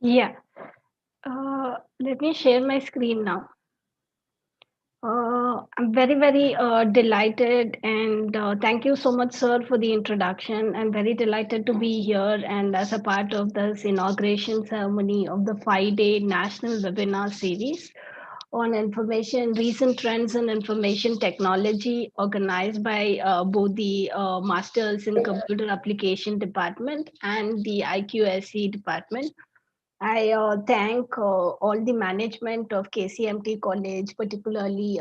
Yeah. Let me share my screen now. I'm very delighted and thank you so much, sir, for the introduction. I'm very delighted to be here and as a part of this inauguration ceremony of the 5-day national webinar series on information, recent trends in information technology, organized by both the Masters in Computer Application Department and the IQSC Department. I thank all the management of KCMT College, particularly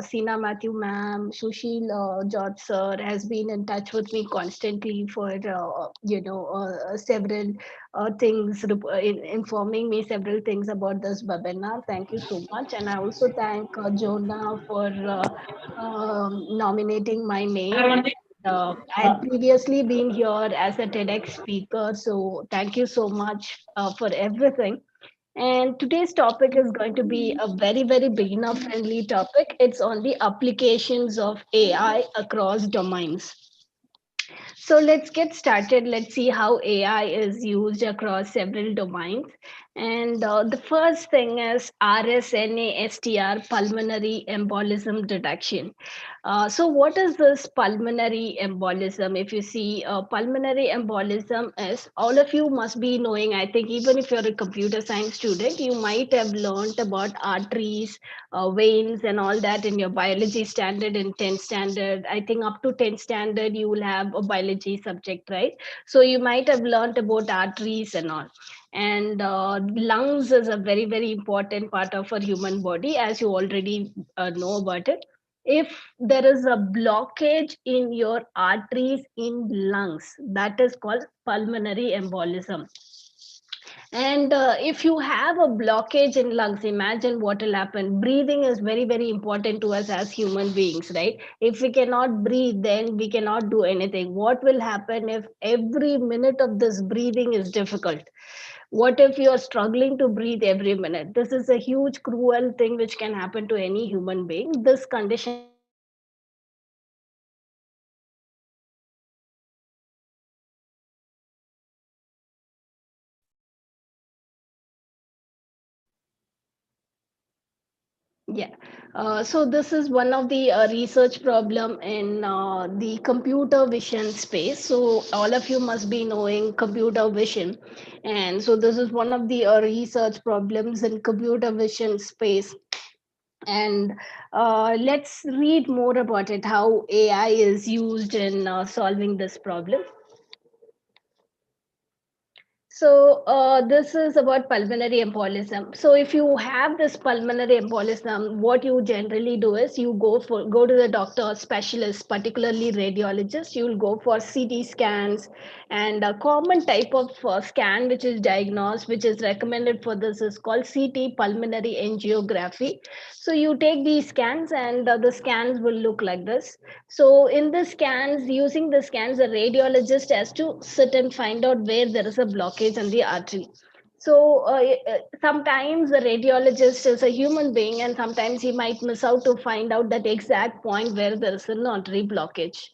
Sina Matthew ma'am, Sushil George sir has been in touch with me constantly for several things, informing me several things about this webinar. Thank you so much, and I also thank Jonah for nominating my name. I had previously been here as a TEDx speaker, so thank you so much for everything. And today's topic is going to be a very beginner friendly topic. It's on the applications of AI across domains. So let's get started. Let's see how AI is used across several domains. And the first thing is RSNA-STR, pulmonary embolism detection. So what is this pulmonary embolism? If you see, pulmonary embolism is, all of you must be knowing, I think even if you're a computer science student, you might have learned about arteries, veins and all that in your biology standard in 10th standard. I think up to 10th standard you will have a biology subject, right? So you might have learned about arteries and all. And lungs is a very important part of our human body, as you already know about it. If there is a blockage in your arteries in lungs, that is called pulmonary embolism. And if you have a blockage in lungs, imagine what will happen. Breathing is very important to us as human beings, right? If we cannot breathe, then we cannot do anything. What will happen if every minute of this breathing is difficult? What if you are struggling to breathe every minute? This is a huge, cruel thing which can happen to any human being. This condition is called pulmonary embolism. And this is one huge problem. This is Yeah. So this is one of the research problem in the computer vision space. So all of you must be knowing computer vision, and so this is one of the research problems in computer vision space. And let's read more about it. How AI is used in solving this problem. So this is about pulmonary embolism. So if you have this pulmonary embolism, what you generally do is you go to the doctor specialist, particularly radiologist. You will go for CT scans, and a common type of scan which is diagnosed, which is recommended for this is called CT pulmonary angiography. So you take these scans, and the scans will look like this. So in the scans, using the scans, the radiologist has to sit and find out where there is a blockage in the artery. So sometimes the radiologist is a human being, and sometimes he might miss out to find out that exact point where there is an artery blockage.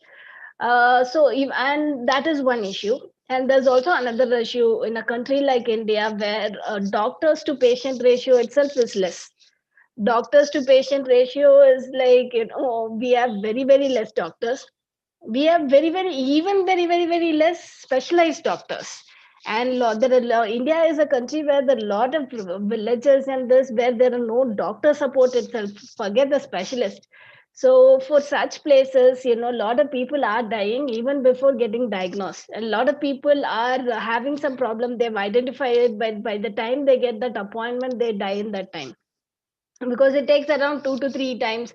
And that is one issue. And there's also another issue in a country like India where doctors to patient ratio itself is less. Doctors to patient ratio is like, we have very less doctors. We have very less specialized doctors. And India is a country where there are a lot of villages and this where there are no doctor support itself, forget the specialist. So for such places, a lot of people are dying even before getting diagnosed. A lot of people are having some problem, they've identified it, but by the time they get that appointment, they die in that time, because it takes around 2 to 3 times.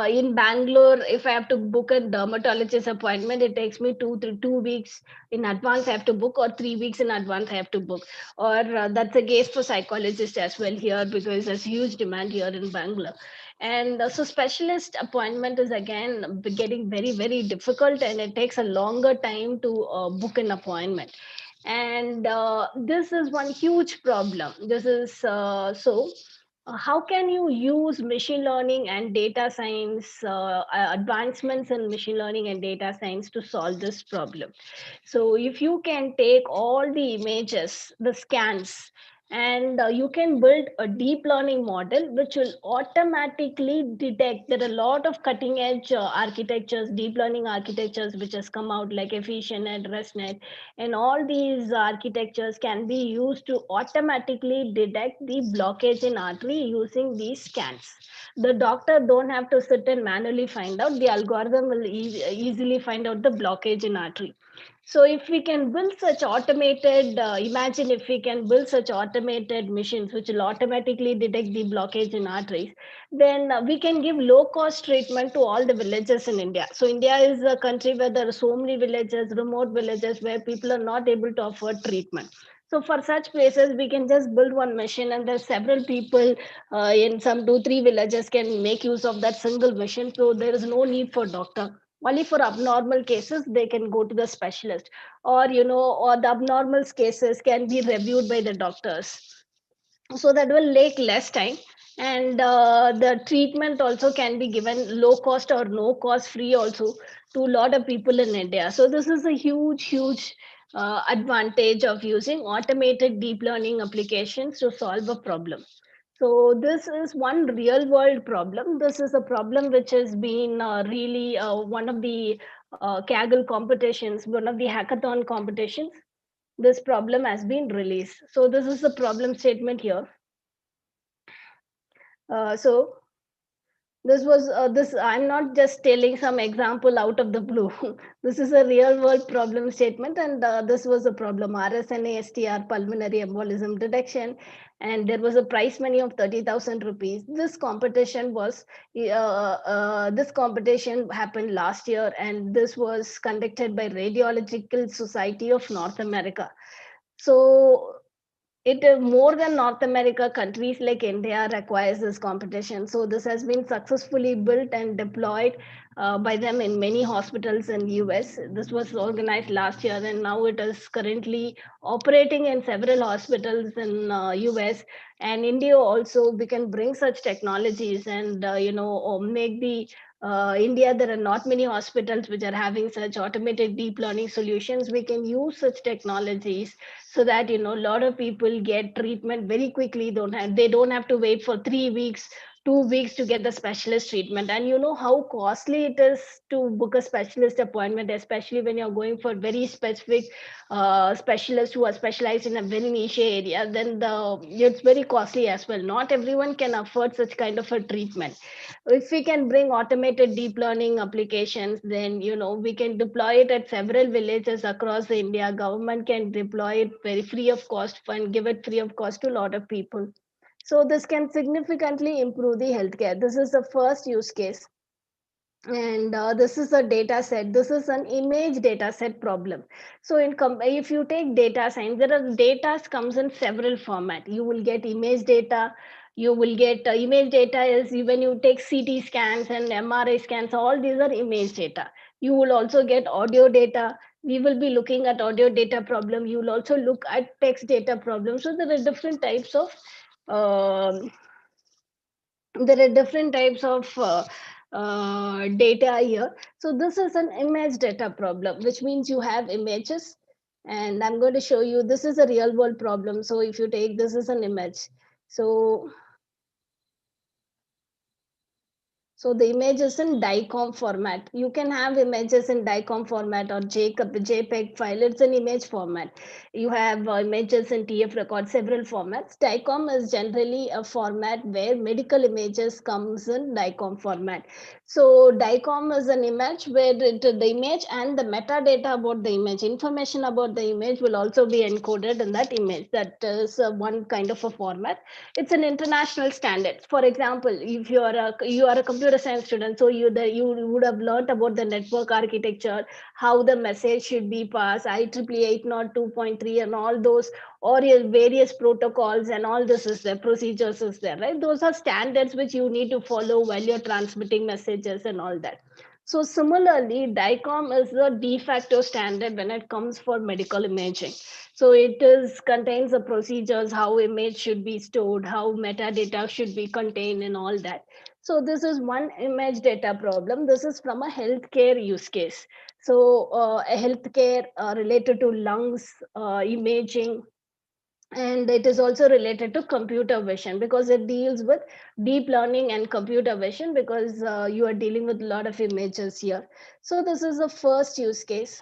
In Bangalore, if I have to book a dermatologist appointment, it takes me 2 weeks in advance I have to book, or 3 weeks in advance I have to book. Or that's the case for psychologists as well here, because there's huge demand here in Bangalore. And so specialist appointment is again getting very difficult, and it takes a longer time to book an appointment. And this is one huge problem. This is so how can you use machine learning and data science, advancements in machine learning and data science to solve this problem? So if you can take all the images, the scans, and you can build a deep learning model which will automatically detect. There are a lot of cutting edge architectures, deep learning architectures which has come out, like EfficientNet, ResNet, and all these architectures can be used to automatically detect the blockage in artery using these scans. The doctor don't have to sit and manually find out. The algorithm will easily find out the blockage in artery. So if we can build such automated, imagine if we can build such automated machines which will automatically detect the blockage in arteries, then we can give low cost treatment to all the villages in India. So India is a country where there are so many villages, remote villages, where people are not able to afford treatment. So for such places, we can just build one machine, and there's several people in some 2 3 villages can make use of that single machine. So there is no need for doctor. Only for abnormal cases they can go to the specialist, or the abnormal cases can be reviewed by the doctors, so that will take less time. And the treatment also can be given low cost or no cost free also to a lot of people in India. So this is a huge advantage of using automated deep learning applications to solve a problem. So this is one real world problem. This is a problem which has been really one of the Kaggle competitions, one of the hackathon competitions. This problem has been released. So this is the problem statement here. So this I'm not just telling some example out of the blue. This is a real world problem statement, and this was a problem: RSNA-STR pulmonary embolism detection, and there was a prize money of 30,000 rupees. This competition happened last year, and this was conducted by Radiological Society of North America. So it more than North America, countries like India requires this competition. So this has been successfully built and deployed by them in many hospitals in US. This was organized last year, and now it is currently operating in several hospitals in US and India also. We can bring such technologies and make the India, there are not many hospitals which are having such automated deep learning solutions. We can use such technologies so that a lot of people get treatment very quickly. They don't have to wait for 3 weeks, 2 weeks to get the specialist treatment. And you know how costly it is to book a specialist appointment, especially when you're going for very specific specialists who are specialized in a very niche area. Then it's very costly as well. Not everyone can afford such kind of a treatment. If we can bring automated deep learning applications, then we can deploy it at several villages across India. Government can deploy it very free of cost and give it free of cost to a lot of people. So this can significantly improve the healthcare. This is the first use case. And this is a data set. This is an image data set problem. So if you take data science, there are data comes in several format. You will get image data. You will get image data is when you take CT scans and MRI scans. All these are image data. You will also get audio data. We will be looking at audio data problem. You will also look at text data problem. So there are different types of um data here. So this is an image data problem, which means you have images. And I'm going to show you, this is a real world problem. So if you take, this is an image. So the image is in DICOM format. You can have images in DICOM format or JPEG file. It's an image format. You have images in TF record, several formats. DICOM is generally a format where medical images comes in DICOM format. So DICOM is an image where the image and the metadata about the image, information about the image will also be encoded in that image. That is one kind of a format. It's an international standard. For example, if you are a computer science student, so you would have learned about the network architecture, how the message should be passed, IEEE 802.3 and all those, or your various protocols and all this is there, procedures is there, right? Those are standards which you need to follow while you're transmitting messages and all that. So similarly, DICOM is the de facto standard when it comes for medical imaging. So it is contains the procedures, how image should be stored, how metadata should be contained, and all that. So this is one image data problem. This is from a healthcare use case. So a healthcare related to lungs imaging, and it is also related to computer vision because it deals with deep learning and computer vision because you are dealing with a lot of images here. So this is the first use case.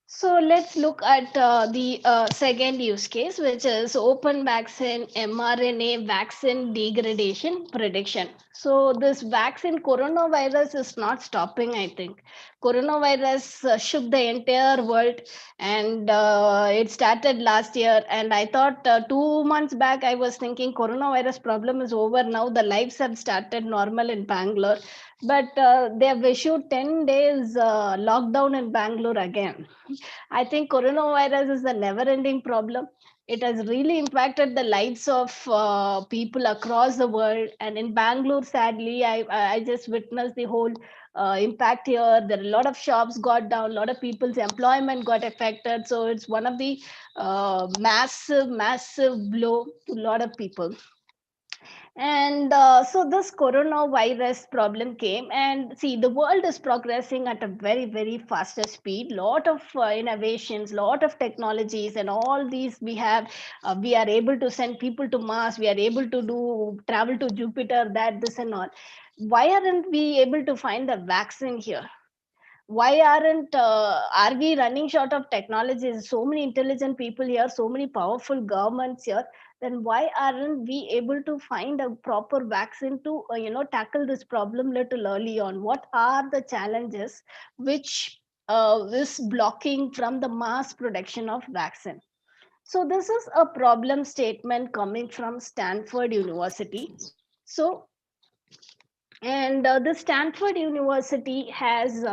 So let's look at the second use case, which is open vaccine mRNA vaccine degradation prediction. So this vaccine coronavirus is not stopping, I think. Coronavirus shook the entire world, and it started last year. And I thought 2 months back, I was thinking coronavirus problem is over now. The lives have started normal in Bangalore, but they have issued 10 days lockdown in Bangalore again. I think coronavirus is a never ending problem. It has really impacted the lives of people across the world. And in Bangalore, sadly, I just witnessed the whole impact here. There are a lot of shops got down, a lot of people's employment got affected. So it's one of the massive blow to a lot of people. And so this coronavirus problem came, and see, the world is progressing at a very faster speed. Lot of innovations, lot of technologies, and all these we have. We are able to send people to Mars. We are able to do travel to Jupiter. That this and all. Why aren't we able to find a vaccine here? Why aren't are we running short of technologies? So many intelligent people here, so many powerful governments here. Then why aren't we able to find a proper vaccine to tackle this problem little early on? What are the challenges which is blocking from the mass production of vaccine? So this is a problem statement coming from Stanford University. So, and the Stanford University has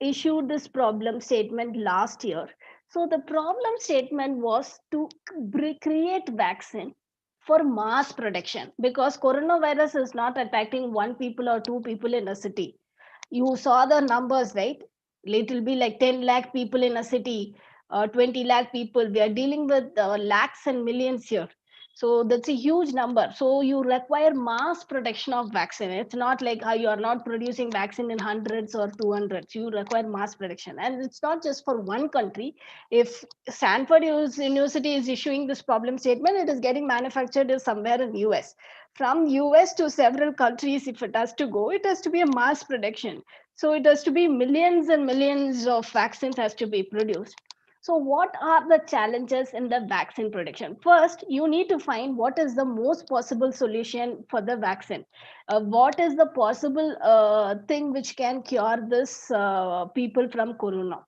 issued this problem statement last year. So the problem statement was to create vaccine for mass production because coronavirus is not attacking one people or two people in a city. You saw the numbers, right? It will be like 10 lakh people in a city, 20 lakh people. We are dealing with lakhs and millions here. So that's a huge number. So you require mass production of vaccine. It's not like how you are not producing vaccine in hundreds or 200s. You require mass production. And it's not just for one country. If Stanford University is issuing this problem statement, it is getting manufactured somewhere in US. From US to several countries, if it has to go, it has to be a mass production. So it has to be millions and millions of vaccines has to be produced. So, what are the challenges in the vaccine production? First, you need to find what is the most possible solution for the vaccine. What is the possible thing which can cure this people from corona?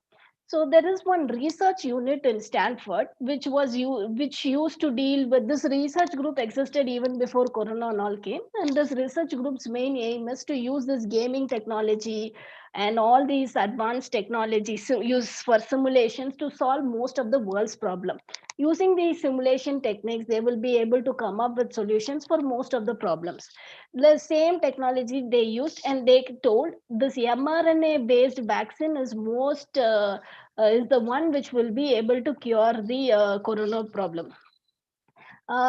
So there is one research unit in Stanford which used to deal with this. Research group existed even before corona and all came, and this research group's main aim is to use this gaming technology and all these advanced technologies used for simulations to solve most of the world's problem. Using these simulation techniques, they will be able to come up with solutions for most of the problems. The same technology they used, and they told this mRNA based vaccine is most is the one which will be able to cure the corona problem.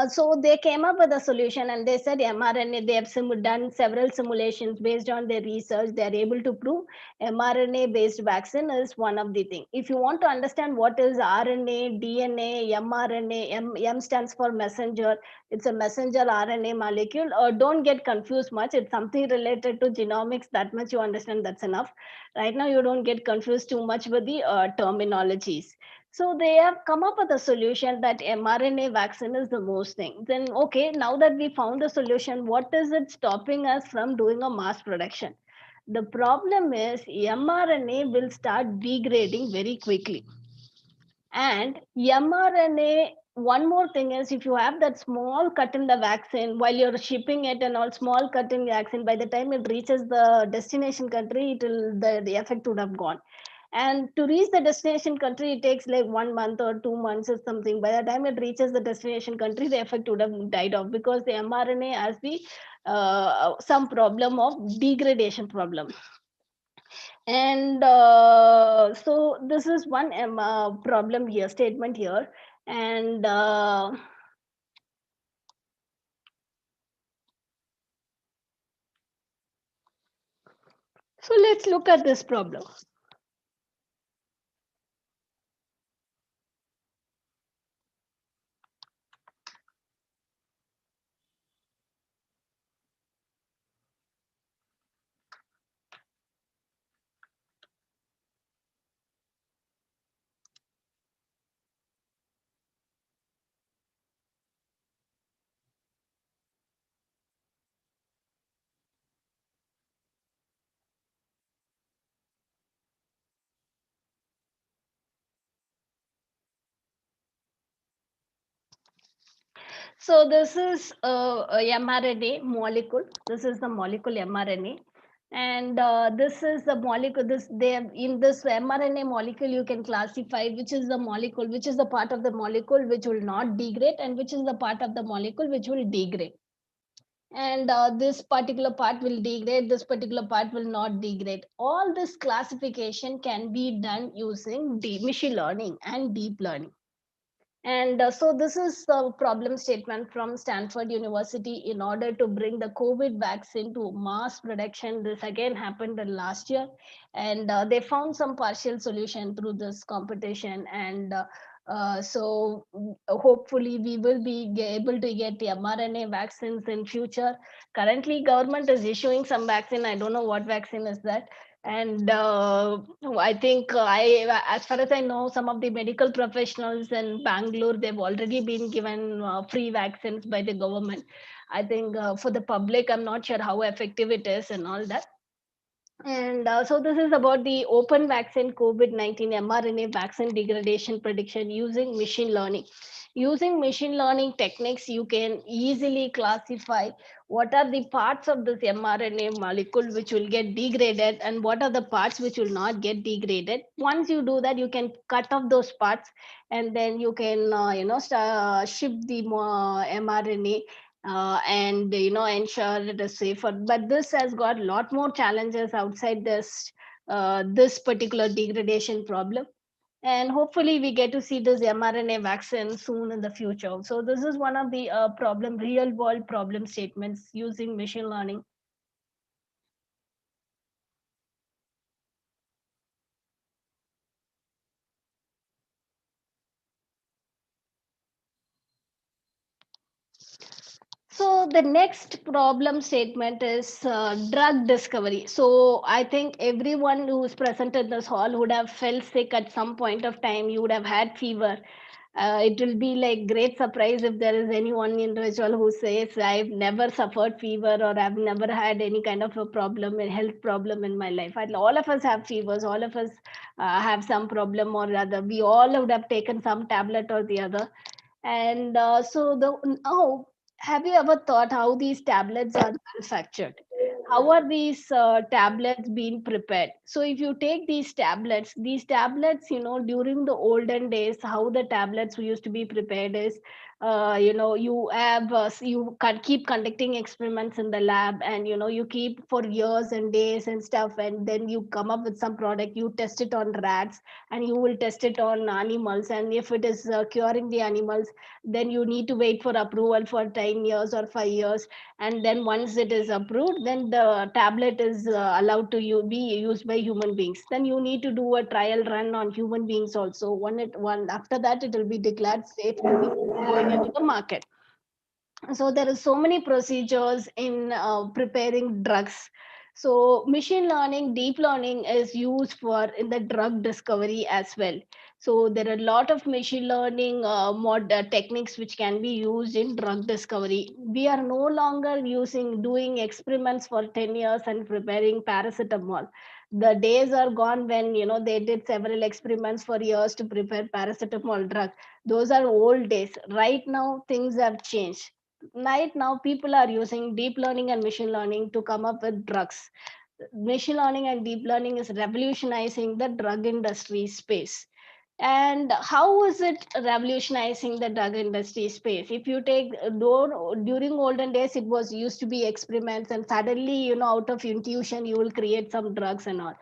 So they came up with a solution, and they said mRNA. They have done several simulations based on their research. They are able to prove mRNA-based vaccine is one of the thing. If you want to understand what is RNA, DNA, mRNA, M stands for messenger. It's a messenger RNA molecule. Don't get confused much. It's something related to genomics. That much you understand. That's enough. Right now, you don't get confused too much with the terminologies. So they have come up with a solution that mRNA vaccine is the most thing. Then, okay, now that we found a solution, what is it stopping us from doing a mass production? The problem is mRNA will start degrading very quickly. And mRNA, one more thing is if you have that small cut in the vaccine while you're shipping it and all small cut in vaccine, by the time it reaches the destination country, the effect would have gone. And to reach the destination country, it takes like 1 month or 2 months or something. By the time it reaches the destination country, the effect would have died off, because the mRNA has the some problem of degradation problem. And so this is one problem here, statement here. And so let's look at this problem. So this is a mRNA molecule. This is the molecule mRNA, and this is the molecule. This they in this mRNA molecule you can classify which is the molecule, which is the part of the molecule which will not degrade, and which is the part of the molecule which will degrade. And this particular part will degrade. This particular part will not degrade. All this classification can be done using machine learning and deep learning. And so this is the problem statement from Stanford University. In order to bring the COVID vaccine to mass production, this again happened last year, and they found some partial solution through this competition. And so hopefully we will be able to get the mRNA vaccines in future. Currently, government is issuing some vaccine. I don't know what vaccine is that. And I think as far as I know, some of the medical professionals in Bangalore, they've already been given free vaccines by the government. I think for the public, I'm not sure how effective it is and all that. And so this is about the open vaccine COVID-19 mRNA vaccine degradation prediction using machine learning. Using machine learning techniques, you can easily classify what are the parts of this mRNA molecule which will get degraded, and what are the parts which will not get degraded. Once you do that, you can cut off those parts, and then you can ship the mRNA and ensure it is safer. But this has got a lot more challenges outside this particular degradation problem. And hopefully we get to see this mRNA vaccine soon in the future. So this is one of the real world problem statements using machine learning. So the next problem statement is drug discovery. So I think everyone who's present in this hall would have felt sick at some point of time. You would have had fever. It will be like great surprise if there is any one individual who says, I've never suffered fever, or I've never had any kind of a problem, a health problem in my life. All of us have fevers. All of us have some problem or other. We all would have taken some tablet or the other. And so the now, have you ever thought how these tablets are manufactured? How are these tablets being prepared? So if you take these tablets, during the olden days, how the tablets used to be prepared is, you have you can keep conducting experiments in the lab, and you keep for years and days and stuff, and then you come up with some product. You test it on rats, and you will test it on animals, and if it is curing the animals, then you need to wait for approval for 10 years or 5 years. And then once it is approved, then the tablet is allowed to be used by human beings. Then you need to do a trial run on human beings also. One after that, it will be declared safe to be going into the market. So there is so many procedures in preparing drugs. So machine learning, deep learning is used for in the drug discovery as well. So there are a lot of machine learning techniques which can be used in drug discovery. We are no longer doing experiments for 10 years and preparing paracetamol. The days are gone when they did several experiments for years to prepare paracetamol drug. Those are old days. Right now things have changed. Right now people are using deep learning and machine learning to come up with drugs. machine learning and deep learning is revolutionizing the drug industry space. And how is it revolutionizing the drug industry space? If you take during olden days, it was used to be experiments, and suddenly, out of intuition, you will create some drugs and all.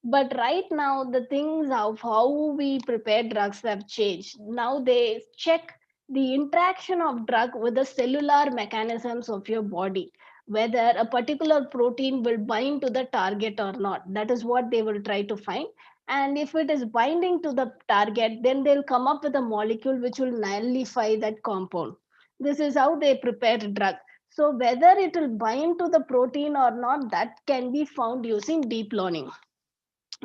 But right now, the things of how we prepare drugs have changed. Now they check the interaction of drug with the cellular mechanisms of your body, whether a particular protein will bind to the target or not. That is what they will try to find. And if it is binding to the target, then they'll come up with a molecule which will nullify that compound. This is how they prepare drug. So whether it will bind to the protein or not, that can be found using deep learning.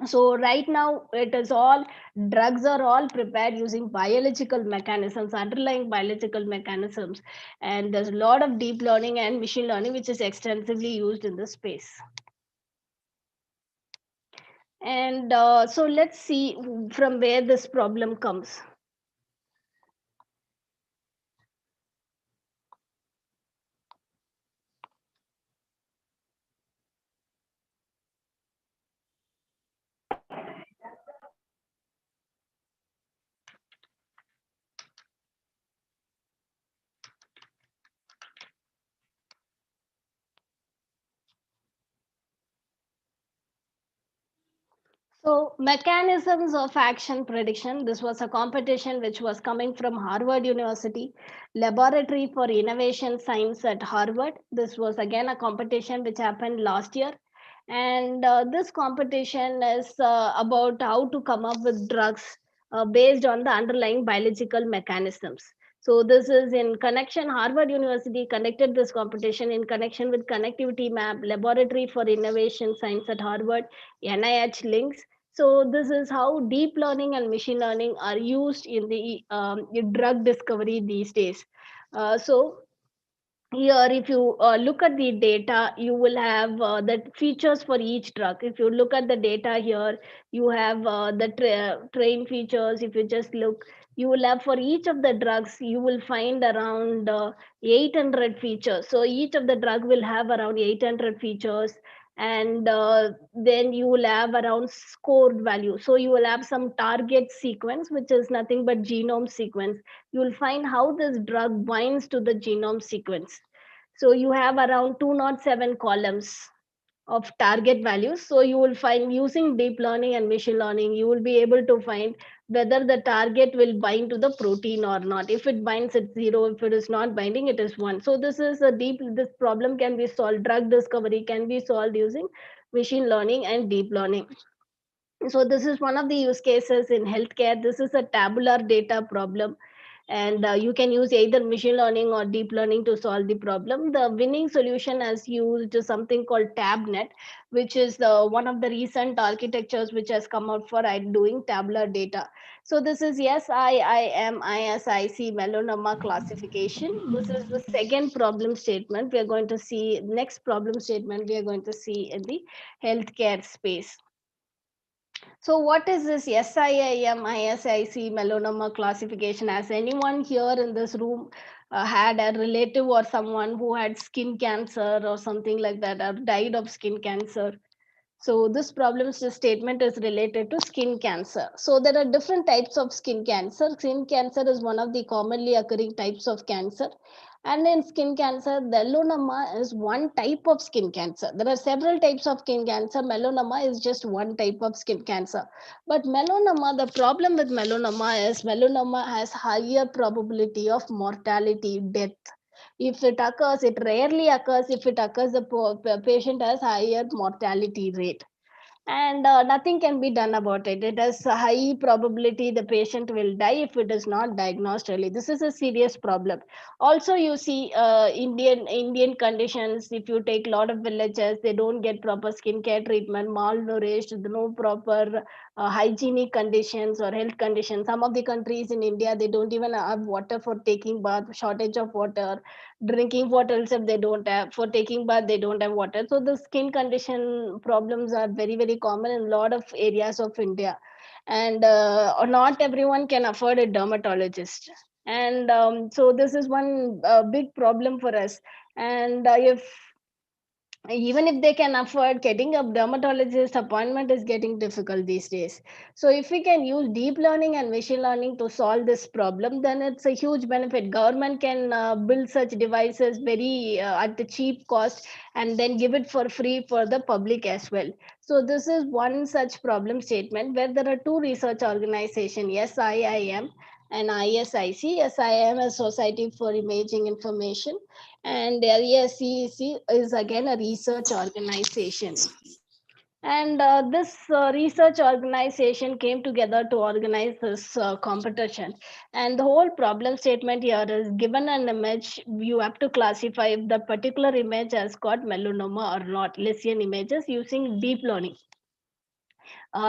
So right now, it is all drugs are all prepared using biological mechanisms, underlying biological mechanisms, and there's a lot of deep learning and machine learning which is extensively used in this space. And so let's see from where this problem comes. So, mechanisms of action prediction. This was a competition which was coming from Harvard University, Laboratory for Innovation Science at Harvard. This was again a competition which happened last year. And this competition is about how to come up with drugs based on the underlying biological mechanisms. So, this is in connection, Harvard University conducted this competition in connection with Connectivity Map, Laboratory for Innovation Science at Harvard, NIH links. So this is how deep learning and machine learning are used in the in drug discovery these days. So here, if you look at the data, you will have the features for each drug. If you look at the data here, you have the train features. If you just look, you will have for each of the drugs, you will find around 800 features. So each of the drug will have around 800 features, and then you will have around scored value. So you will have some target sequence, which is nothing but genome sequence. You will find how this drug binds to the genome sequence. So you have around 207 columns of target values. So you will find using deep learning and machine learning, you will be able to find whether the target will bind to the protein or not. If it binds, it's zero. If it is not binding, it is one. So this problem can be solved. Drug discovery can be solved using machine learning and deep learning. So this is one of the use cases in healthcare. This is a tabular data problem, and you can use either machine learning or deep learning to solve the problem. The winning solution has used something called TabNet, which is one of the recent architectures which has come out for doing tabular data. So this is SIIMISIC melanoma classification. This is the second problem statement. We are going to see next problem statement we are going to see in the healthcare space. So, what is this SIIM ISIC melanoma classification? Has anyone here in this room had a relative or someone who had skin cancer or something like that, or died of skin cancer? So this problem statement is related to skin cancer. So there are different types of skin cancer. Skin cancer is one of the commonly occurring types of cancer. And in skin cancer, melanoma is one type of skin cancer. There are several types of skin cancer. Melanoma is just one type of skin cancer. But melanoma, the problem with melanoma is melanoma has higher probability of mortality, death. If it occurs, it rarely occurs. If it occurs, the patient has higher mortality rate, and nothing can be done about it. It has a high probability the patient will die if it is not diagnosed early. This is a serious problem. Also, you see Indian conditions. If you take a lot of villages, they don't get proper skincare treatment, malnourished, no proper hygienic conditions or health conditions. Some of the countries in India, they don't even have water for taking bath, shortage of water. Drinking water itself they don't have. For taking bath, they don't have water. So the skin condition problems are very, very common in a lot of areas of India. And not everyone can afford a dermatologist. And so this is one big problem for us. And if even if they can afford, getting a dermatologist appointment is getting difficult these days. So if we can use deep learning and machine learning to solve this problem, then it's a huge benefit. Government can build such devices very at the cheap cost, and then give it for free for the public as well. So this is one such problem statement where there are two research organizations, SIIM and ISIC. SIIM is Society for Imaging Information, and LACEC is again a research organization. And this research organization came together to organize this competition. And the whole problem statement here is, given an image, you have to classify if the particular image has got melanoma or not, lesion images using deep learning.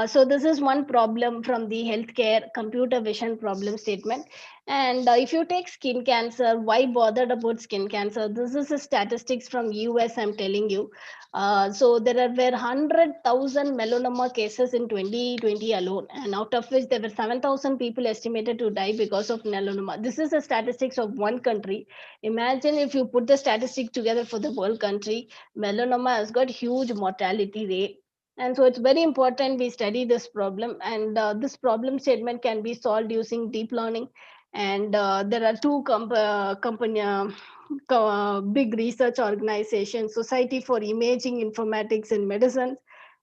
So this is one problem from the healthcare computer vision problem statement. And if you take skin cancer, why bothered about skin cancer? This is a statistics from US, I'm telling you. So were 100,000 melanoma cases in 2020 alone, and out of which there were 7,000 people estimated to die because of melanoma. This is the statistics of one country. Imagine if you put the statistics together for the whole country, melanoma has got huge mortality rate. And so it's very important we study this problem, and this problem statement can be solved using deep learning. And there are two big research organizations, Society for Imaging Informatics in Medicine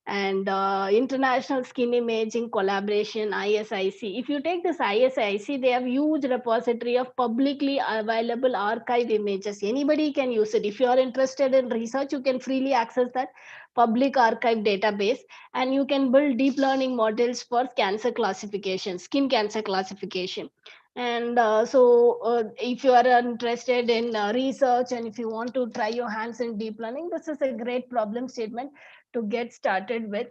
and International Skin Imaging Collaboration, ISIC. If you take this ISIC, they have huge repository of publicly available archive images. Anybody can use it. If you are interested in research, you can freely access that public archive database, and you can build deep learning models for cancer classification, skin cancer classification. And if you are interested in research, and if you want to try your hands in deep learning, this is a great problem statement to get started with.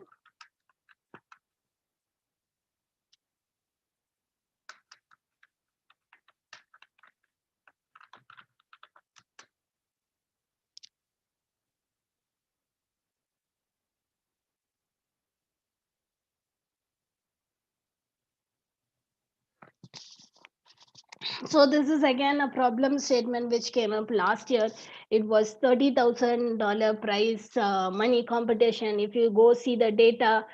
So this is again a problem statement which came up last year. It was $30,000 prize money competition. If you go see the data,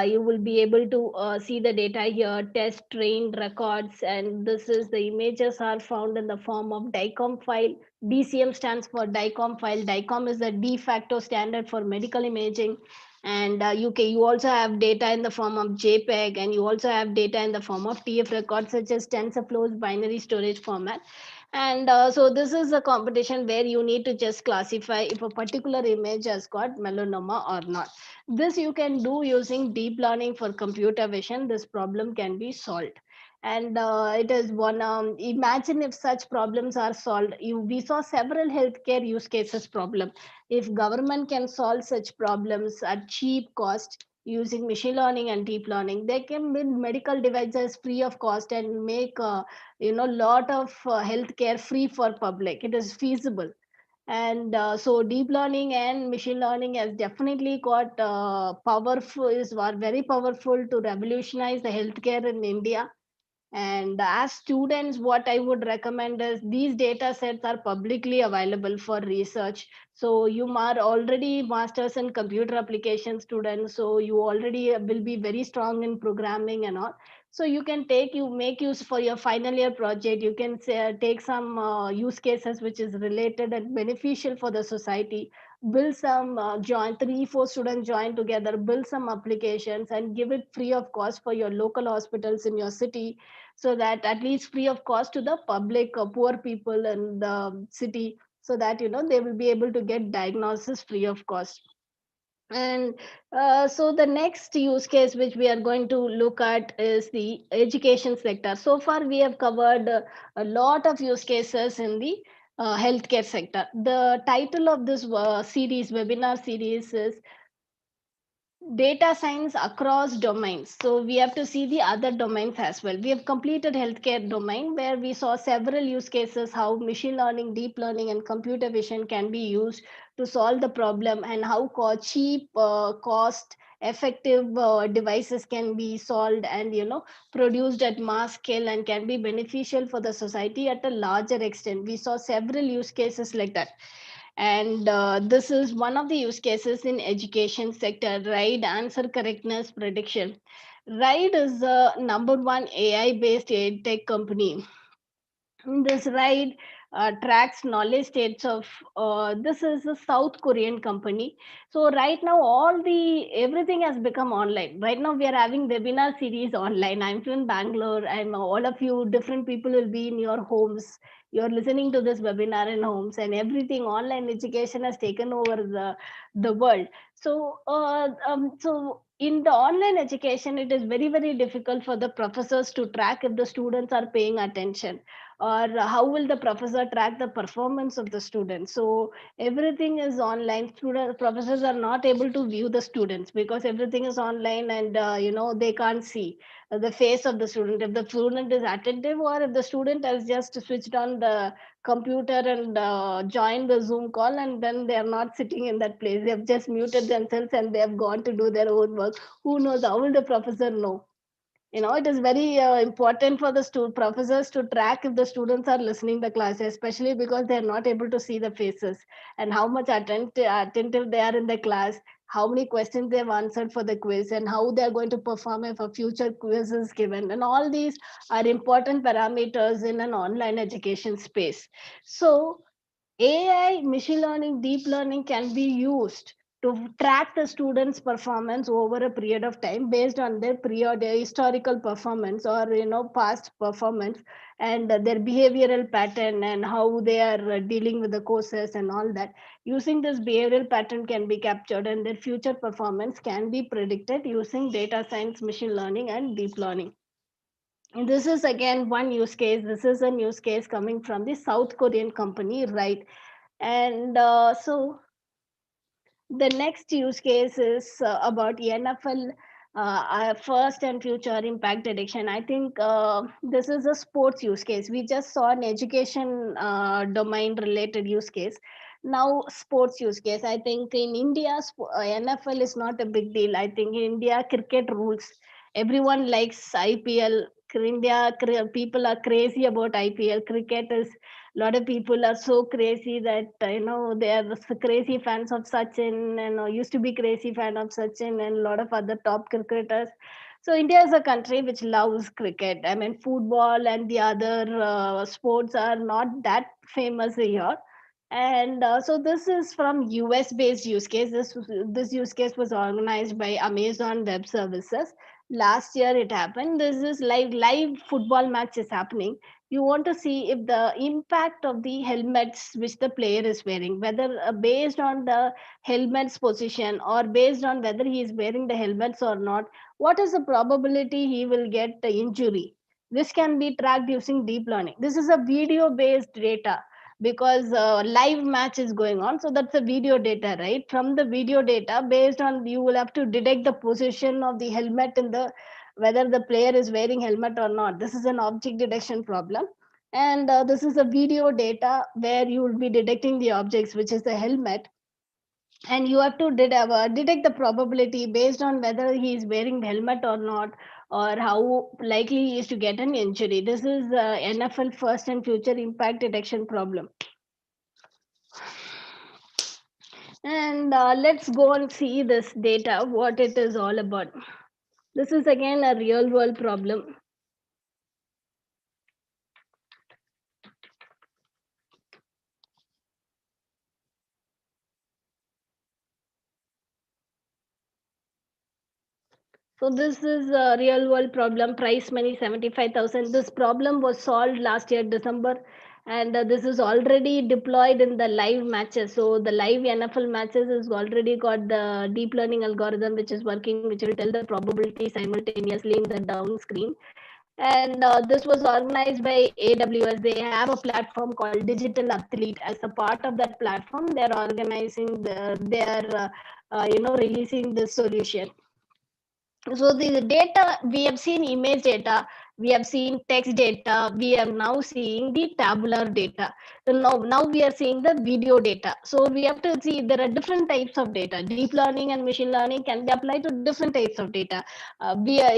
you will be able to see the data here, test trained records, and this is the images are found in the form of DICOM file. DCM stands for DICOM file. DICOM is the de facto standard for medical imaging. And you also have data in the form of JPEG, and you also have data in the form of TF records, such as TensorFlow's binary storage format. And so this is a competition where you need to just classify if a particular image has got melanoma or not. This you can do using deep learning for computer vision. This problem can be solved. And it is one, imagine if such problems are solved. We saw several healthcare use cases problem. If government can solve such problems at cheap cost using machine learning and deep learning, they can build medical devices free of cost and make lot of healthcare free for public. It is feasible. And so deep learning and machine learning has definitely got are very powerful to revolutionize the healthcare in India. And as students, what I would recommend is these data sets are publicly available for research. So you are already masters in computer application students. So you already will be very strong in programming and all. So you can make use for your final year project. You can say, take some use cases which is related and beneficial for the society. Build some join 3 4 students join together, build some applications and give it free of cost for your local hospitals in your city, so that at least free of cost to the public poor people in the city, so that they will be able to get diagnosis free of cost. And so the next use case which we are going to look at is the education sector. So far we have covered a lot of use cases in the healthcare sector. The title of this webinar series is data science across domains. So we have to see the other domains as well. We have completed healthcare domain, where we saw several use cases, how machine learning, deep learning and computer vision can be used to solve the problem, and how cheap cost effective devices can be solved and produced at mass scale and can be beneficial for the society at a larger extent. We saw several use cases like that. And this is one of the use cases in education sector, right? Answer correctness prediction. Ride is the number one AI based ed tech company. This ride tracks knowledge states of this is a South Korean company. So right now all the everything has become online. Right now we are having webinar series online. I'm in Bangalore. I'm all of you different people will be in your homes. You're listening to this webinar in homes, and everything online education has taken over the world. So in the online education, it is very very difficult for the professors to track if the students are paying attention, or how will the professor track the performance of the students. So everything is online. Student professors are not able to view the students because everything is online, and they can't see the face of the student, if the student is attentive or if the student has just switched on the computer and joined the Zoom call, and then they are not sitting in that place, they have just muted themselves and they have gone to do their own work. Who knows, how will the professor know? It is very important for the professors to track if the students are listening the class, especially because they are not able to see the faces and how much attentive they are in the class, how many questions they have answered for the quiz, and how they are going to perform if a future quiz is given. And all these are important parameters in an online education space. So AI, machine learning, deep learning can be used to track the students' performance over a period of time based on their historical performance, or past performance, and their behavioral pattern and how they are dealing with the courses and all that. Using this behavioral pattern can be captured, and their future performance can be predicted using data science, machine learning, and deep learning. And this is again one use case. This is a use case coming from the South Korean company, right? And the next use case is about NFL first and future impact addiction. I think this is a sports use case. We just saw an education domain related use case. Now, sports use case. I think in India, NFL is not a big deal. I think in India, cricket rules. Everyone likes IPL. India people are crazy about IPL. Cricket is, a lot of people are so crazy that they are crazy fans of Sachin, and used to be crazy fan of Sachin and a lot of other top cricketers. So India is a country which loves cricket. I mean, football and the other sports are not that famous here. And so this is from US based use case. This use case was organized by Amazon Web Services. Last year it happened. This is live football match is happening. You want to see if the impact of the helmets which the player is wearing, whether based on the helmet's position or based on whether he is wearing the helmets or not, what is the probability he will get the injury. This can be tracked using deep learning. This is a video based data because live match is going on, so that's a video data, right? From the video data, based on, you will have to detect the position of the helmet in the, whether the player is wearing helmet or not. This is an object detection problem. And this is a video data where you will be detecting the objects, which is the helmet, and you have to detect the probability based on whether he is wearing the helmet or not, or how likely he is to get an injury. This is NFL first and future impact detection problem. And let's go and see this data, what it is all about. This is again a real world problem. So this is a real world problem. Price money 75,000. This problem was solved last year December, and this is already deployed in the live matches. So the live NFL matches is already got the deep learning algorithm which is working, which will tell the probability simultaneously in the down screen. And this was organized by AWS. They have a platform called Digital Athlete. As a part of that platform, they are organizing they are releasing this solution. So the data we have seen, image data, We have seen text data. We are now seeing the tabular data. So now we are seeing the video data. So we have to see there are different types of data. Deep learning and machine learning can be applied to different types of data. We are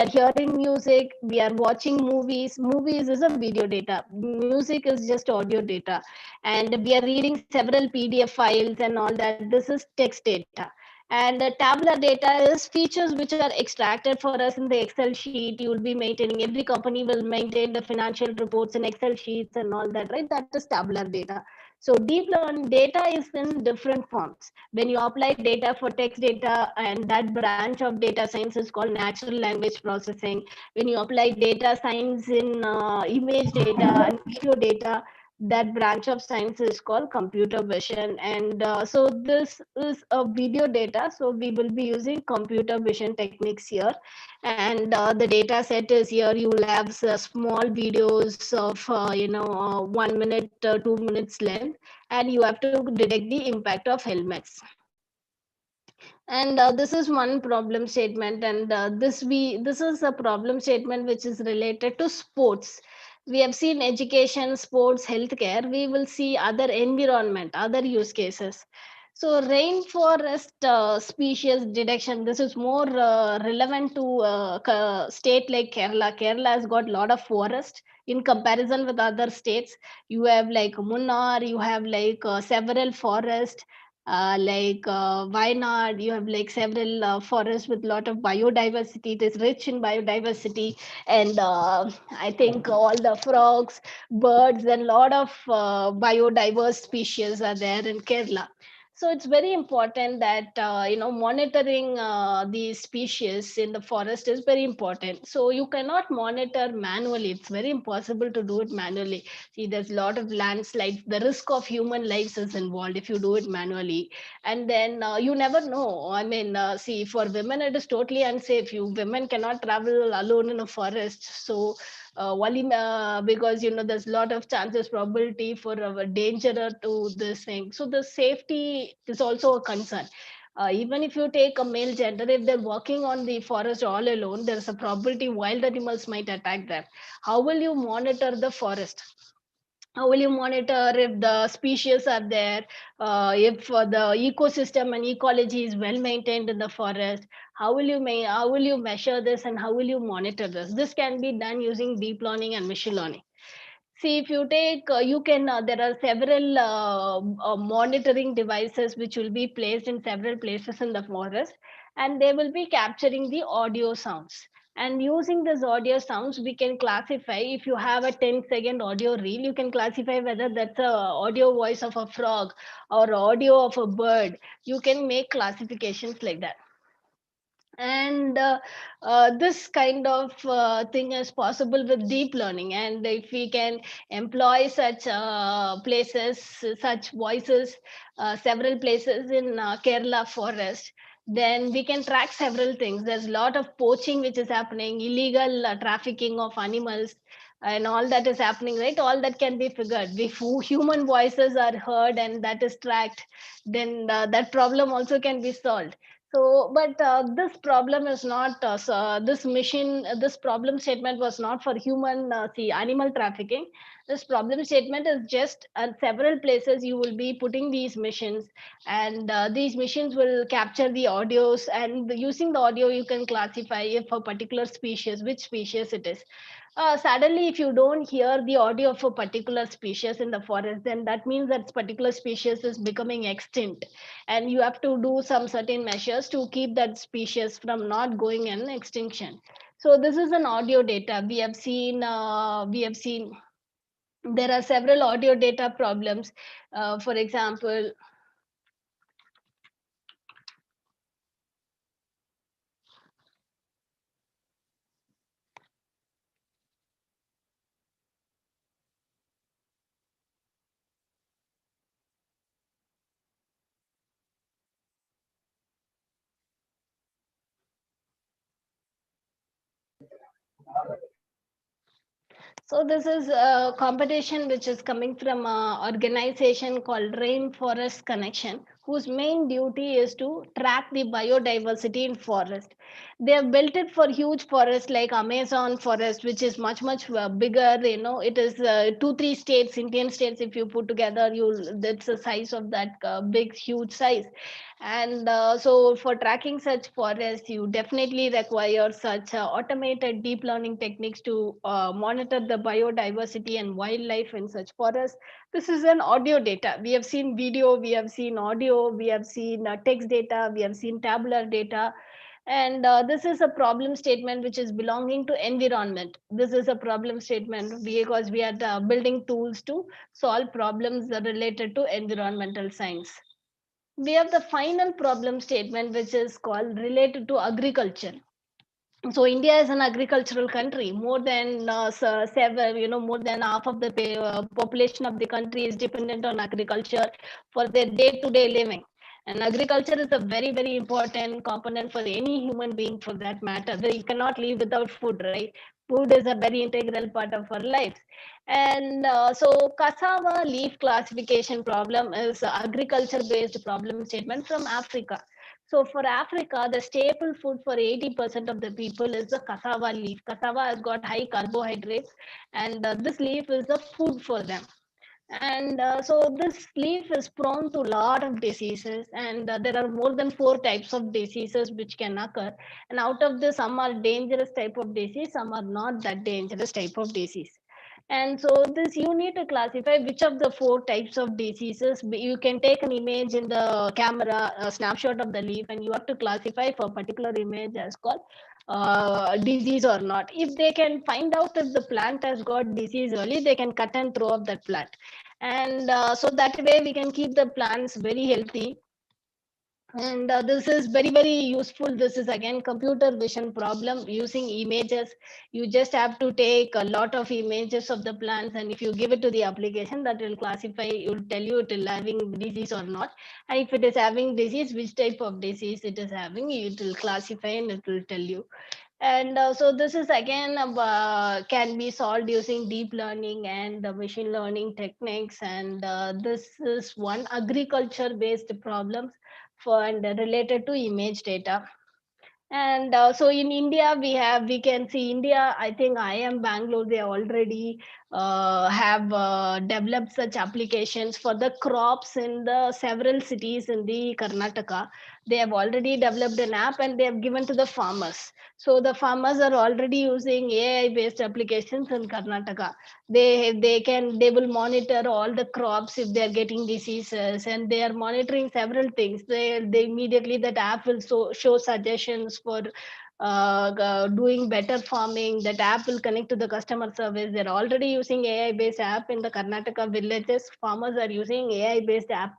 hearing music. We are watching movies. Movies is a video data. Music is just audio data, and we are reading several PDF files and all that. This is text data. And tabular data is features which are extracted for us in the Excel sheet. You will be maintaining, every company will maintain the financial reports in Excel sheets and all that, right? That is tabular data. So deep learning data is in different forms. When you apply data for text data, and that branch of data science is called natural language processing. When you apply data science in image data and video data, that branch of science is called computer vision. And so this is a video data, so we will be using computer vision techniques here. And the data set is here. You will have small videos of 1 minute 2 minutes length, and you have to detect the impact of helmets. And this is one problem statement. And this is a problem statement which is related to sports. We have seen education, sports, healthcare. We will see other environment, other use cases. So rainforest species detection, this is more relevant to state like Kerala. Kerala has got a lot of forest in comparison with other states. You have like Munnar, you have like several forests, Wayanad. You have like several forests with lot of biodiversity. It is rich in biodiversity, and I think all the frogs, birds, and lot of biodiverse species are there in Kerala. So it's very important that monitoring these species in the forest is very important. So you cannot monitor manually. It's very impossible to do it manually. See, there's a lot of landslides. The risk of human lives is involved if you do it manually. And then you never know. I mean, see, for women, it is totally unsafe. You women cannot travel alone in a forest. So only because there's a lot of chances, probability for a danger to this thing. So the safety is also a concern. Even if you take a male gender, if they're walking on the forest all alone, there's a probability wild animals might attack them. How will you monitor the forest? How will you monitor if the species are there, if the ecosystem and ecology is well maintained in the forest? How will you measure this, and how will you monitor this? This can be done using deep learning and machine learning. See, if you take, you can, there are several monitoring devices which will be placed in several places in the forest, and they will be capturing the audio sounds. And using this audio sounds, we can classify, if you have a 10-second audio reel, you can classify whether that's a audio voice of a frog or audio of a bird. You can make classifications like that. And this kind of thing is possible with deep learning. And if we can employ such places, such voices, several places in Kerala forest, then we can track several things. There's a lot of poaching which is happening, illegal trafficking of animals, and all that is happening, right? All that can be figured. If human voices are heard and that is tracked, then that problem also can be solved. So, but this problem is not, this problem statement was not for human, animal trafficking. This problem statement is just at several places you will be putting these machines, and these machines will capture the audios, and using the audio, you can classify if a particular species, which species it is. Suddenly, if you don't hear the audio of a particular species in the forest, then that means that particular species is becoming extinct, and you have to do some certain measures to keep that species from not going in extinction. So this is an audio data. We have seen there are several audio data problems. For example, so this is a competition which is coming from an organization called Rainforest Connection, whose main duty is to track the biodiversity in forest. They have built it for huge forests like Amazon forest, which is much much bigger. You know, it is 2 3 states, Indian states. If you put together, you that's the size of that big huge size. And so for tracking such forests, you definitely require such automated deep learning techniques to monitor the biodiversity and wildlife in such forests. This is an audio data. We have seen video, we have seen audio, we have seen text data, we have seen tabular data. And this is a problem statement which is belonging to environment. This is a problem statement because we are building tools to solve problems related to environmental science. We have the final problem statement which is called related to agriculture. So India is an agricultural country. More than seven, more than half of the population of the country is dependent on agriculture for their day-to-day living. And agriculture is a very, very important component for any human being, for that matter. You cannot live without food, right? Food is a very integral part of our lives. And so cassava leaf classification problem is agriculture-based problem statement from Africa. So for Africa, the staple food for 80% of the people is the cassava leaf. Cassava has got high carbohydrates, and this leaf is the food for them. And so this leaf is prone to a lot of diseases, and there are more than 4 types of diseases which can occur. And out of this, some are dangerous type of disease, some are not that dangerous type of disease. And so this you need to classify which of the 4 types of diseases. You can take an image in the camera, a snapshot of the leaf, and you have to classify for a particular image as called disease or not. If they can find out if the plant has got disease early, they can cut and throw off that plant. And so that way we can keep the plants very healthy. And this is very, very useful. This is again computer vision problem using images. You just have to take a lot of images of the plants, and if you give it to the application, that will classify, it will tell you it is having disease or not. And if it is having disease, which type of disease it is having, it will classify and it will tell you. And so this is again can be solved using deep learning and machine learning techniques. And this is one agriculture based problem for and related to image data. And so in India, we can see India, I think IIM Bangalore, they already have developed such applications for the crops in the several cities in the Karnataka. They have already developed an app and they have given to the farmers. So the farmers are already using AI based applications in Karnataka. They will monitor all the crops if they are getting diseases, and they are monitoring several things. They immediately, that app will show suggestions for doing better farming. That app will connect to the customer service. They're already using AI based app in the Karnataka villages. Farmers are using AI based app.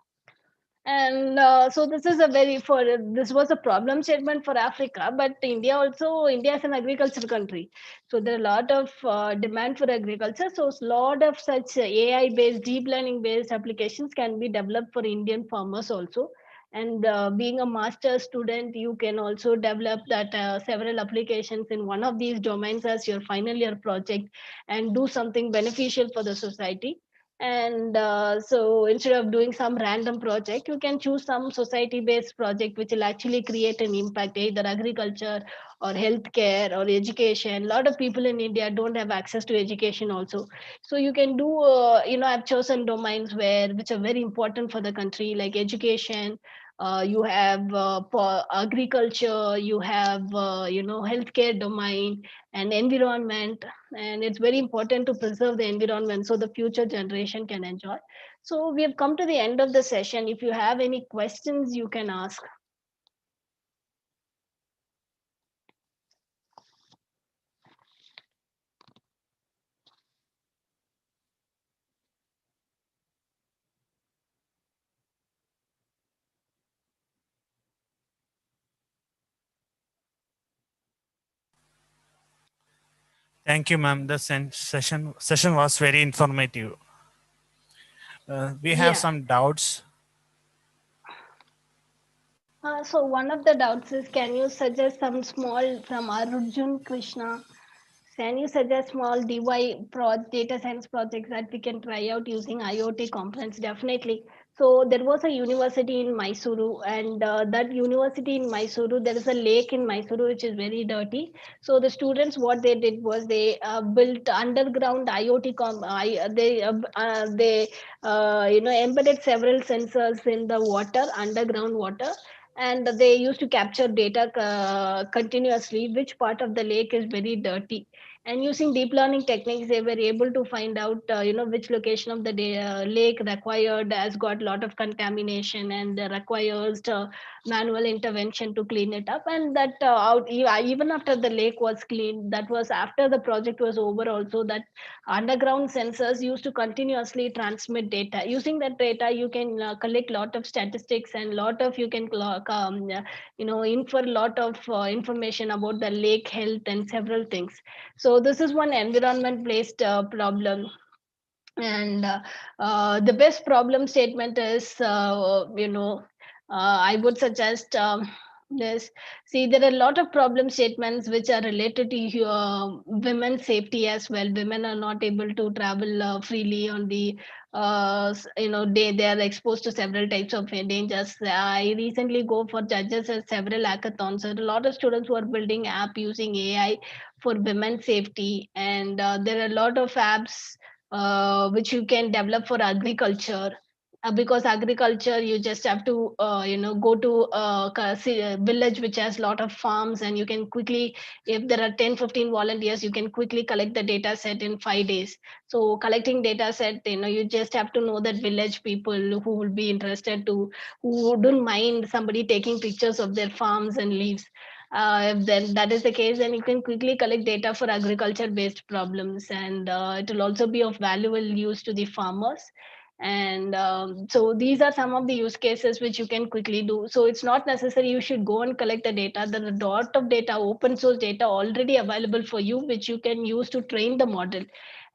And so this is a very for this was a problem statement for Africa, but India is an agricultural country, so there are a lot of demand for agriculture. So a lot of such AI based deep learning based applications can be developed for Indian farmers also. And being a master student, you can also develop that several applications in one of these domains as your final year project, and do something beneficial for the society. And so instead of doing some random project, you can choose some society based project which will actually create an impact, either agriculture or healthcare or education. A lot of people in India don't have access to education also. So you can do I've chosen domains which are very important for the country, like education. You have agriculture, you have healthcare domain, and environment. And it's very important to preserve the environment so the future generation can enjoy. So we have come to the end of the session. If you have any questions, you can ask. Thank you, ma'am. The session was very informative. We have Yeah. some doubts. So one of the doubts is, can you suggest from Arjun Krishna? Can you suggest small data science projects that we can try out using IoT components? Definitely. So there was a university in Mysuru, and that university in Mysuru, there is a lake in Mysuru which is very dirty. So the students, what they did was they built underground IoT. They embedded several sensors in the water, underground water, and they used to capture data continuously. Which part of the lake is very dirty? And using deep learning techniques, they were able to find out which location of the lake required has got a lot of contamination and requires manual intervention to clean it up. And that even after the lake was cleaned, that was after the project was over also, that underground sensors used to continuously transmit data. Using that data, you can collect lot of statistics, and lot of you can infer lot of information about the lake health and several things. So this is one environment based problem. And the best problem statement is I would suggest this. See, there are a lot of problem statements which are related to women's safety as well. Women are not able to travel freely on the they are exposed to several types of dangers. I recently go for judges at several hackathons. There are a lot of students who are building app using AI for women's safety, and there are a lot of apps which you can develop for agriculture. Because agriculture, you just have to go to a village which has a lot of farms, and you can quickly, if there are 10-15 volunteers, you can quickly collect the data set in 5 days. So collecting data set, you just have to know that village people who will be interested to, who don't mind somebody taking pictures of their farms and leaves. If then that is the case, then you can quickly collect data for agriculture based problems, and it will also be of valuable use to the farmers. And so these are some of the use cases which you can quickly do. So it's not necessary you should go and collect the data. There are a lot of data, open source data already available for you, which you can use to train the model.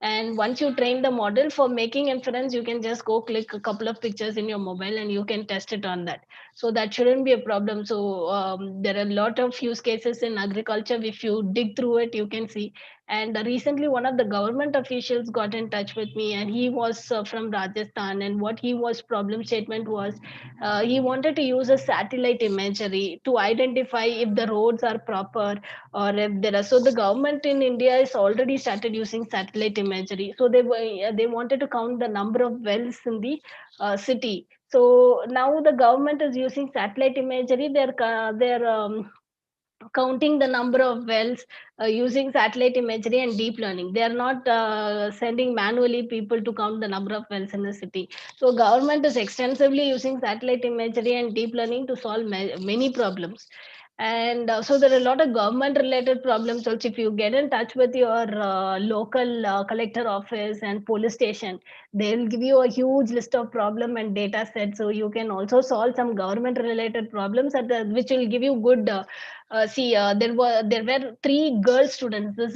And once you train the model for making inference, you can just go click a couple of pictures in your mobile and you can test it on that. So that shouldn't be a problem. So there are a lot of use cases in agriculture. If you dig through it, you can see. And recently, one of the government officials got in touch with me, and he was from Rajasthan. And what he was problem statement was, he wanted to use a satellite imagery to identify if the roads are proper, or if there are. So the government in India is already started using satellite imagery. So they wanted to count the number of wells in the city. So now the government is using satellite imagery. They're counting the number of wells using satellite imagery and deep learning. They are not sending manually people to count the number of wells in the city. So government is extensively using satellite imagery and deep learning to solve many problems. And so there are a lot of government related problems also. If you get in touch with your local collector office and police station, they'll give you a huge list of problem and data sets, so you can also solve some government related problems which will give you good there were three girl students. This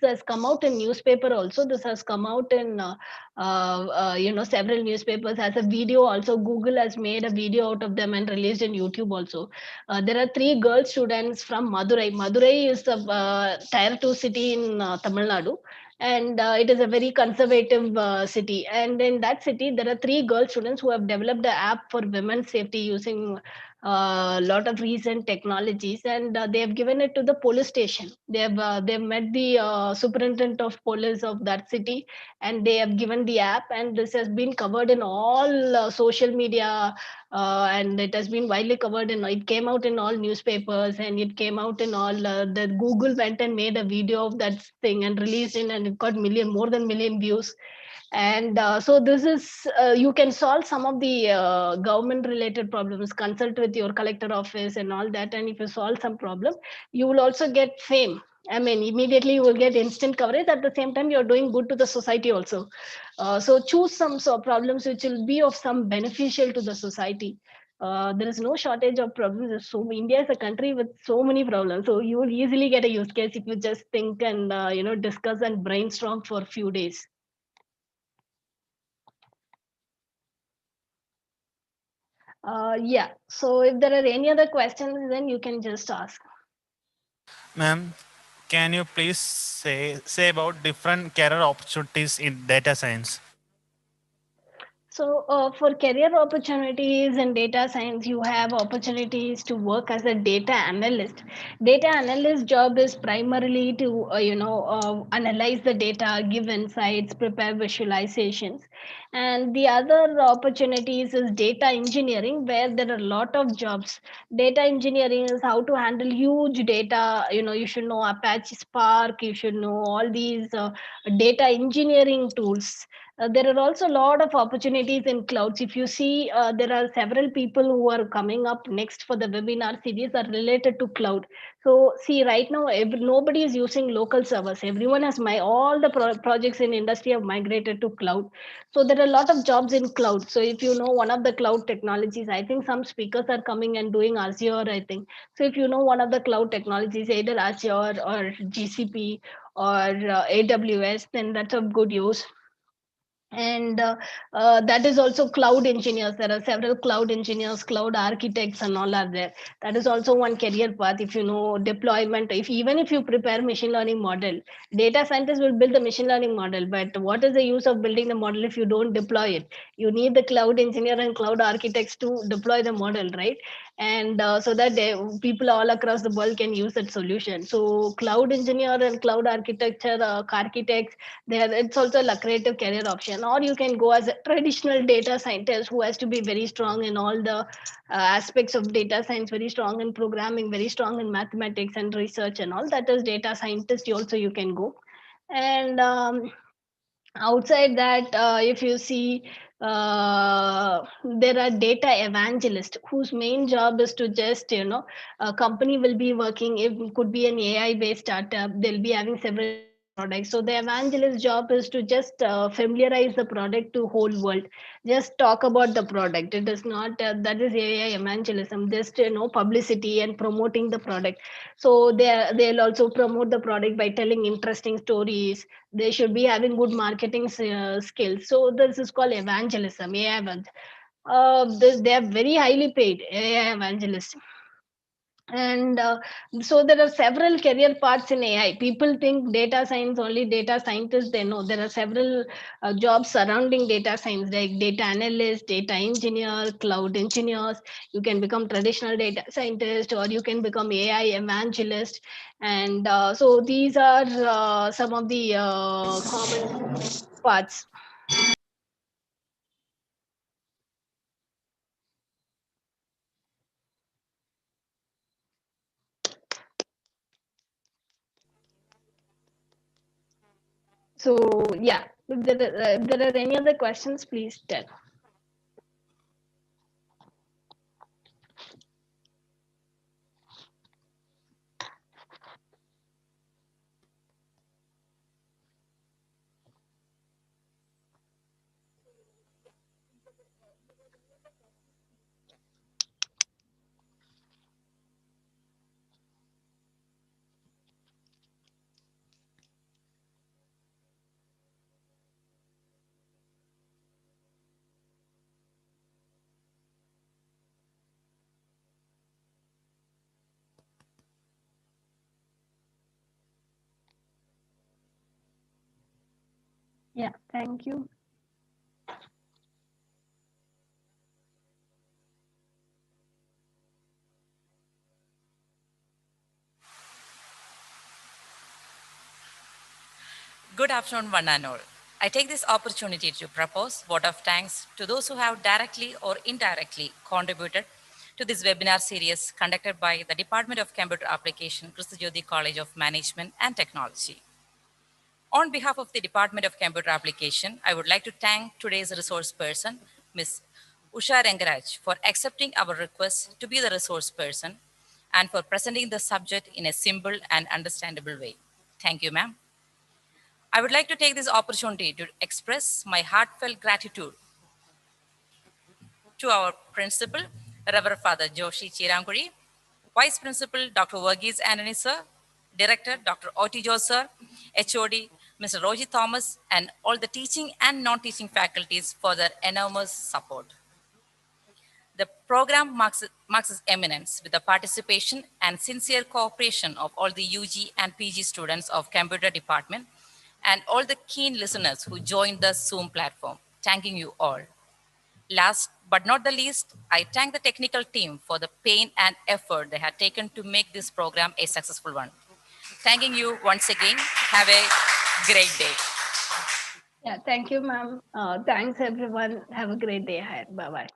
has come out in newspaper also. This has come out in several newspapers as a video also. Google has made a video out of them and released in YouTube also. There are three girl students from Madurai. Madurai is a tier 2 city in Tamil Nadu, and it is a very conservative city. And in that city, there are three girl students who have developed an app for women's safety using a lot of recent technologies, and they have given it to the police station. They've met the superintendent of police of that city, and they have given the app, and this has been covered in all social media, and it has been widely covered, and it came out in all newspapers, and it came out in all the Google went and made a video of that thing and released it, and it got more than million views. And so this is you can solve some of the government related problems, consult with your collector office and all that, and if you solve some problem, you will also get fame. I mean, immediately you will get instant coverage. At the same time, you're doing good to the society also. So choose some problems which will be of some beneficial to the society. There is no shortage of problems. So India is a country with so many problems. So you will easily get a use case if you just think and discuss and brainstorm for a few days. Yeah. So if there are any other questions, then you can just ask. Ma'am, can you please say about different career opportunities in data science? So, for career opportunities in data science, you have opportunities to work as a data analyst. Data analyst job is primarily to, analyze the data, give insights, prepare visualizations. And the other opportunities is data engineering, where there are a lot of jobs. Data engineering is how to handle huge data. You should know Apache Spark. You should know all these data engineering tools. There are also a lot of opportunities in clouds. If you see, there are several people who are coming up next for the webinar series are related to cloud. So see, right now, nobody is using local servers. Everyone has all the projects in industry have migrated to cloud. So there are a lot of jobs in cloud. So if you know one of the cloud technologies, I think some speakers are coming and doing Azure, I think. So if you know one of the cloud technologies, either Azure or GCP or AWS, then that's a good use. And that is also cloud engineers. There are several cloud engineers, cloud architects and all are there. That is also one career path. If you know deployment, if even if you prepare machine learning model, data scientists will build the machine learning model, but what is the use of building the model if you don't deploy it? You need the cloud engineer and cloud architects to deploy the model, right? And so that people all across the world can use that solution. So cloud engineer and cloud architecture architects, there it's also a lucrative career option. Or you can go as a traditional data scientist who has to be very strong in all the aspects of data science, very strong in programming, very strong in mathematics and research and all. That is data scientist also you can go. And outside that, if you see, there are data evangelists whose main job is to just, a company will be working, it could be an AI based startup, they'll be having several different products. So the evangelist job is to just familiarize the product to whole world, just talk about the product. It is not that is AI evangelism, just publicity and promoting the product. So they'll also promote the product by telling interesting stories. They should be having good marketing skills. So this is called evangelism, AI they are very highly paid AI evangelists. And so there are several career paths in AI. People think data science only data scientists. They know there are several jobs surrounding data science, like data analyst, data engineer, cloud engineers. You can become traditional data scientist, or you can become AI evangelist. And so these are some of the common paths. So yeah, if there are any other questions, please tell. Yeah, thank you. Good afternoon, one and all. I take this opportunity to propose vote of thanks to those who have directly or indirectly contributed to this webinar series conducted by the Department of Computer Application, Krishnajyothi College of Management and Technology. On behalf of the Department of Computer Application, I would like to thank today's resource person, Ms. Usha Rengaraj, for accepting our request to be the resource person and for presenting the subject in a simple and understandable way. Thank you, ma'am. I would like to take this opportunity to express my heartfelt gratitude to our principal, Reverend Father Joshi Chiranguri, Vice Principal Dr. Verghese Anthony sir, Director Dr. Oti Jo sir, HOD Mr. Roji Thomas, and all the teaching and non-teaching faculties for their enormous support. The program marks its eminence with the participation and sincere cooperation of all the UG and PG students of Computer Department and all the keen listeners who joined the Zoom platform. Thanking you all. Last but not the least, I thank the technical team for the pain and effort they had taken to make this program a successful one. Thanking you once again. Have a great day. Yeah, thank you, ma'am. Thanks, everyone. Have a great day ahead. Bye-bye.